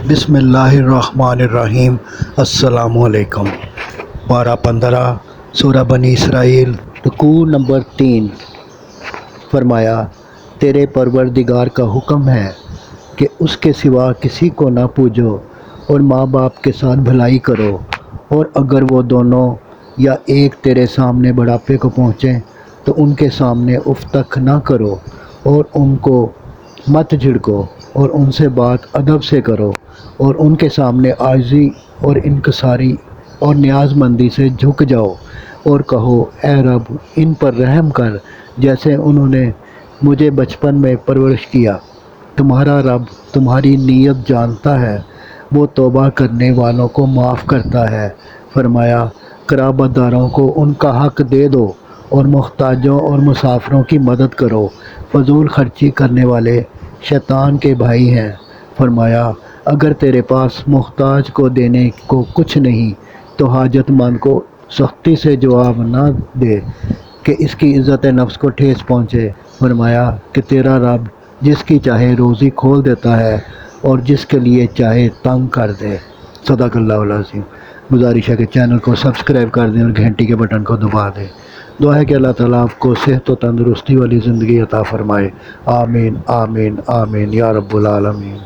بسم اللہ الرحمن الرحیم۔ السلام علیکم۔ پارہ 15 سورہ بنی اسرائیل، رکوع نمبر 3۔ فرمایا، تیرے پروردگار کا حکم ہے کہ اس کے سوا کسی کو نہ پوجو اور ماں باپ کے ساتھ بھلائی کرو، اور اگر وہ دونوں یا ایک تیرے سامنے بڑھاپے کو پہنچیں تو ان کے سامنے اف تک نہ کرو، اور ان کو مت جھڑکو، اور ان سے بات ادب سے کرو، اور ان کے سامنے عاجزی اور انکساری اور نیاز مندی سے جھک جاؤ، اور کہو، اے رب، ان پر رحم کر جیسے انہوں نے مجھے بچپن میں پرورش کیا۔ تمہارا رب تمہاری نیت جانتا ہے، وہ توبہ کرنے والوں کو معاف کرتا ہے۔ فرمایا، قرابت داروں کو ان کا حق دے دو، اور محتاجوں اور مسافروں کی مدد کرو۔ فضول خرچی کرنے والے شیطان کے بھائی ہیں۔ فرمایا، اگر تیرے پاس محتاج کو دینے کو کچھ نہیں تو حاجت مند کو سختی سے جواب نہ دے کہ اس کی عزت نفس کو ٹھیس پہنچے۔ فرمایا کہ تیرا رب جس کی چاہے روزی کھول دیتا ہے اور جس کے لیے چاہے تنگ کر دے۔ صدق اللہ العظیم۔ گزارش ہے کہ چینل کو سبسکرائب کر دیں اور گھنٹی کے بٹن کو دبا دیں۔ دعا ہے کہ اللہ تعالیٰ آپ کو صحت و تندرستی والی زندگی عطا فرمائے۔ آمین آمین آمین یا رب العالمین۔